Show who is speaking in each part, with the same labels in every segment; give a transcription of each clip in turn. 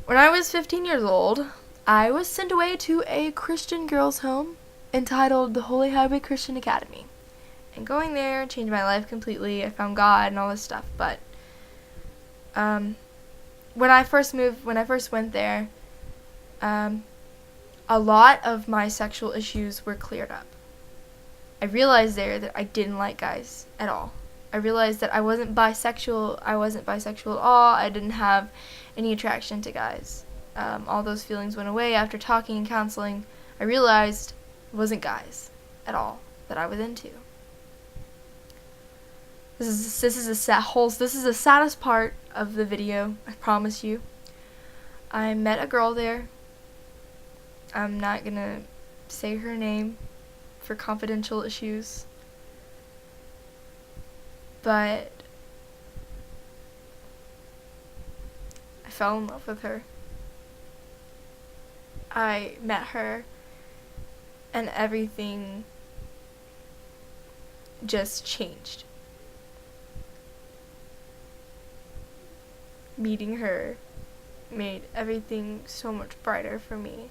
Speaker 1: When I was 15 years old, I was sent away to a Christian girls' home entitled the Holy Highway Christian Academy. And going there changed my life completely. I found God and all this stuff. But when I first went there, a lot of my sexual issues were cleared up. I realized there that I didn't like guys at all. I realized that I wasn't bisexual. I wasn't bisexual at all. I didn't have any attraction to guys. All those feelings went away after talking and counseling. I realized it wasn't guys at all that I was into. This is the saddest part of the video. I promise you. I met a girl there. I'm not gonna say her name for confidential issues. But I fell in love with her. I met her and everything just changed. Meeting her made everything so much brighter for me.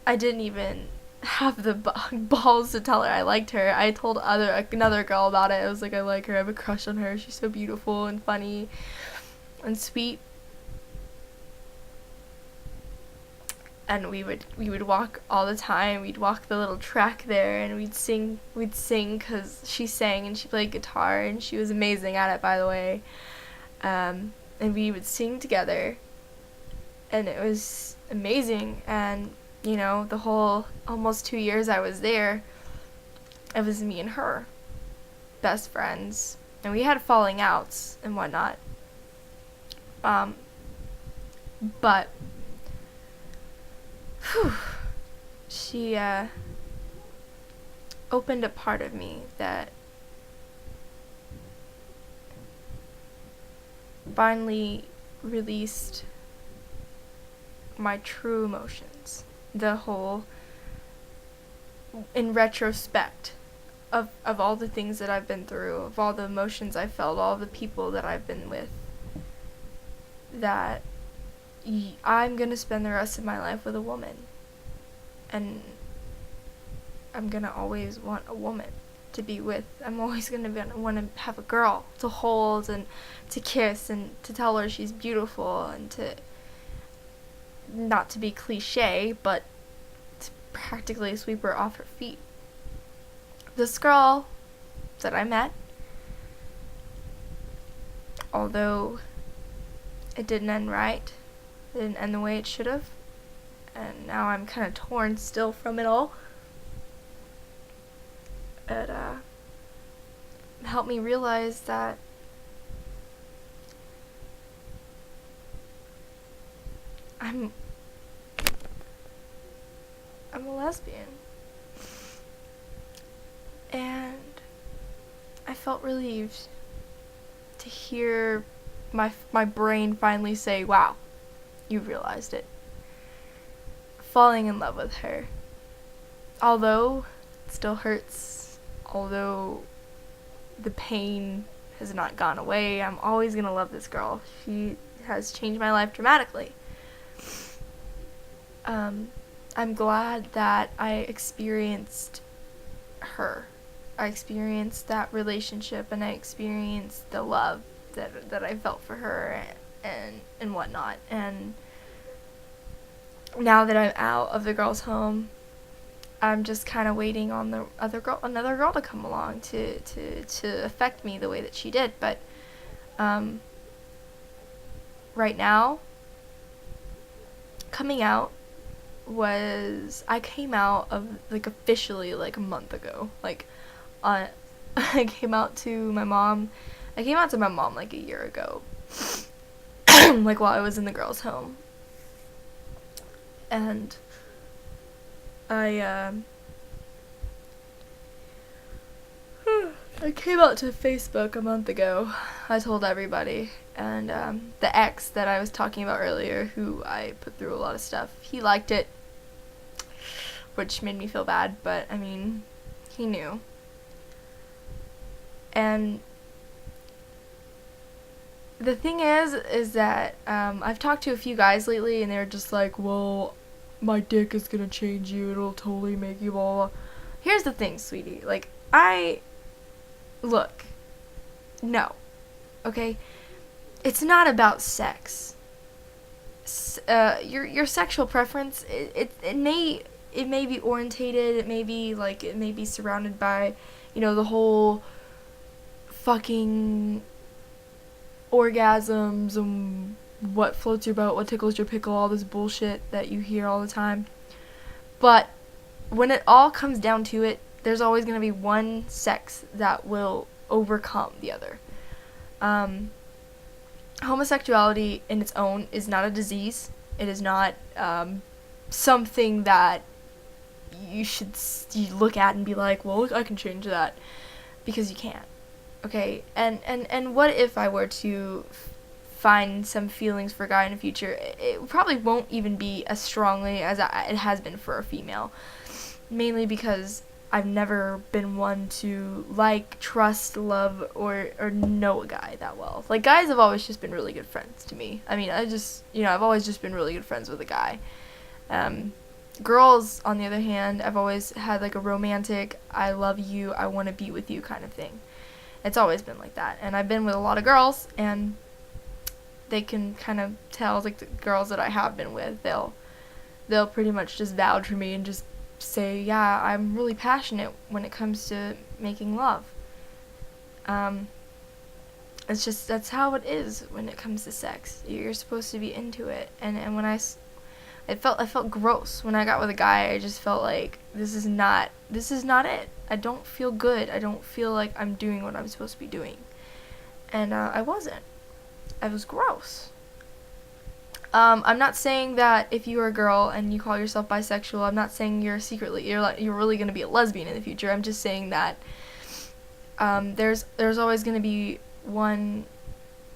Speaker 1: I didn't even have the balls to tell her I liked her. I told another girl about it. I was like, I like her. I have a crush on her. She's so beautiful and funny and sweet. And we would walk all the time. We'd walk the little track there, and we'd sing because she sang and she played guitar, and she was amazing at it, by the way. And we would sing together, and it was amazing. And the whole almost 2 years I was there, it was me and her, best friends, and we had falling outs and whatnot. But she opened a part of me that finally released my true emotions. The whole, in retrospect, of all the things that I've been through, of all the emotions I felt, all the people that I've been with, that I'm going to spend the rest of my life with a woman. And I'm going to always want a woman to be with. I'm always going to want to have a girl to hold and to kiss and to tell her she's beautiful, and to, not to be cliche, but to practically sweep her off her feet. This girl that I met, although it didn't end right, it didn't end the way it should have, and now I'm kind of torn still from it all. It helped me realize that I'm a lesbian. And I felt relieved to hear my brain finally say, wow, you realized it. Falling in love with her. Although it still hurts, although the pain has not gone away, I'm always going to love this girl. She has changed my life dramatically. I'm glad that I experienced her. I experienced that relationship, and I experienced the love that I felt for her and whatnot. And now that I'm out of the girls' home, I'm just kind of waiting on another girl to come along to affect me the way that she did. But right now, coming out I came out of, officially, a month ago. I came out to my mom. I came out to my mom, a year ago. While I was in the girls' home. And I came out to Facebook a month ago. I told everybody. And the ex that I was talking about earlier, who I put through a lot of stuff, he liked it, which made me feel bad, but I mean, he knew. And the thing is that I've talked to a few guys lately, and they're just like, well, my dick is gonna change you. It'll totally make you blah, blah. Here's the thing, sweetie. Like, look, no, okay? It's not about sex. Your sexual preference, it may be orientated, it may be surrounded by, the whole fucking orgasms and what floats your boat, what tickles your pickle, all this bullshit that you hear all the time. But when it all comes down to it, there's always going to be one sex that will overcome the other. Homosexuality in its own is not a disease. It is not something that you look at and be like, well, look, I can change that. Because you can't. Okay? And what if I were to find some feelings for a guy in the future? It probably won't even be as strongly as it has been for a female. Mainly because I've never been one to like, trust, love, or know a guy that well. Like, guys have always just been really good friends to me. I mean, I've always just been really good friends with a guy. Girls, on the other hand, I've always had like a romantic, I love you, I want to be with you kind of thing. It's always been like that. And I've been with a lot of girls, and they can kind of tell, like, the girls that I have been with, they'll pretty much just vouch for me and just say, yeah, I'm really passionate when it comes to making love. It's just, that's how it is when it comes to sex. You're supposed to be into it. And when I felt gross when I got with a guy. I just felt like this is not it. I don't feel good. I don't feel like I'm doing what I'm supposed to be doing. And I wasn't. I was gross. I'm not saying that if you're a girl and you call yourself bisexual, I'm not saying you're really going to be a lesbian in the future. I'm just saying that there's always going to be one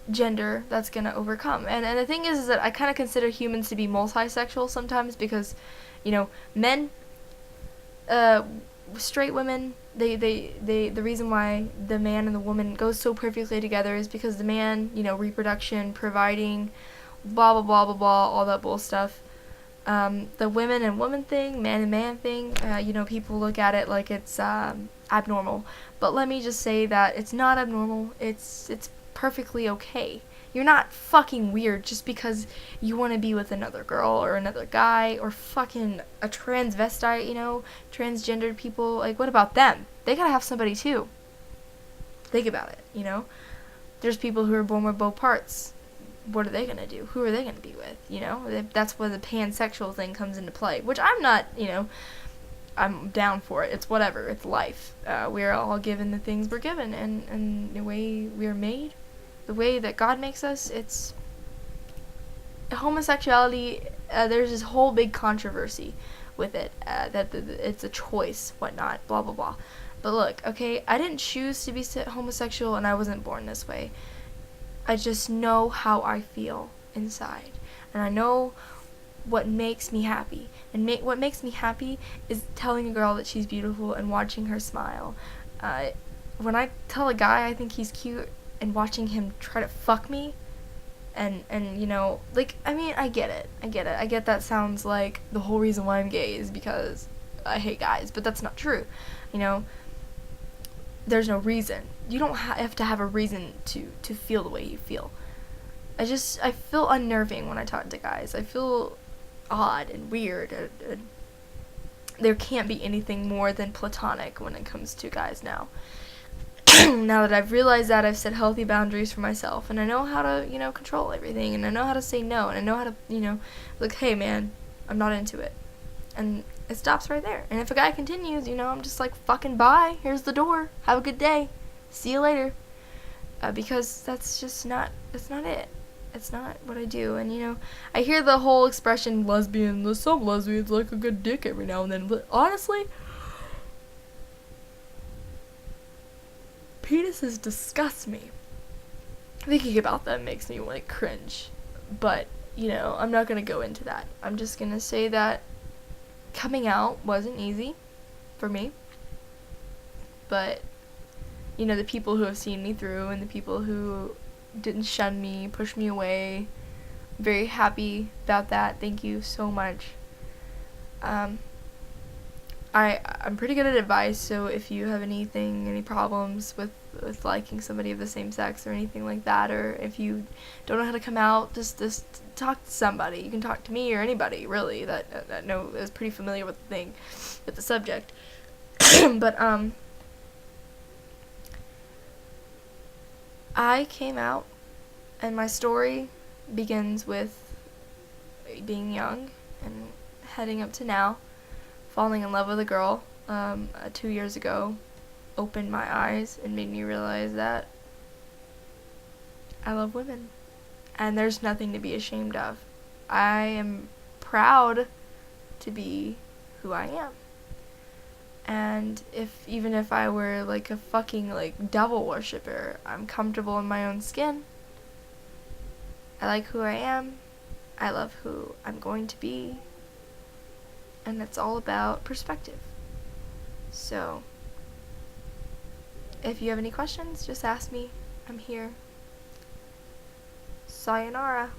Speaker 1: gender that's going to overcome. And the thing is that I kind of consider humans to be multisexual sometimes, because, men, straight women, the reason why the man and the woman goes so perfectly together is because the man, reproduction, providing, blah blah blah blah blah, all that bull stuff. The women and woman thing, man and man thing, people look at it like it's abnormal. But let me just say that it's not abnormal. It's perfectly okay. You're not fucking weird just because you want to be with another girl or another guy or fucking a transvestite, transgendered people. Like, what about them? They gotta have somebody too. Think about it, There's people who are born with both parts. What are they gonna do? Who are they gonna be with? That's where the pansexual thing comes into play, which I'm not, I'm down for it. It's whatever. It's life. We're all given the things we're given, and the way we're made, the way that God makes us, it's homosexuality. There's this whole big controversy with it, that it's a choice, whatnot, blah blah blah. But look, okay, I didn't choose to be homosexual, and I wasn't born this way. I just know how I feel inside, and I know what makes me happy. And what makes me happy is telling a girl that she's beautiful and watching her smile. When I tell a guy I think he's cute and watching him try to fuck me, and I get it. I get that sounds like the whole reason why I'm gay is because I hate guys, but that's not true. There's no reason. You don't have to have a reason to feel the way you feel. I feel unnerving when I talk to guys. I feel odd and weird. There can't be anything more than platonic when it comes to guys now. Now that I've realized that, I've set healthy boundaries for myself, and I know how to, control everything, and I know how to say no, and I know how to, like, hey man, I'm not into it. And it stops right there. And if a guy continues, I'm just like, fucking bye, here's the door, have a good day, see you later. Because that's not it. It's not what I do. And, I hear the whole expression lesbian, some lesbians like a good dick every now and then, but honestly, penises disgust me. Thinking about them makes me, cringe. But, I'm not gonna go into that. I'm just gonna say that coming out wasn't easy for me. But, the people who have seen me through, and the people who didn't shun me, push me away. Very happy about that. Thank you so much. I'm pretty good at advice, so if you have any problems with liking somebody of the same sex or anything like that, or if you don't know how to come out, just talk to somebody. You can talk to me or anybody really that is pretty familiar with the subject. But I came out, and my story begins with being young and heading up to now. Falling in love with a girl 2 years ago opened my eyes and made me realize that I love women. And there's nothing to be ashamed of. I am proud to be who I am. And even if I were like a fucking like devil worshiper, I'm comfortable in my own skin. I like who I am. I love who I'm going to be. And it's all about perspective. So, if you have any questions, just ask me. I'm here. Sayonara.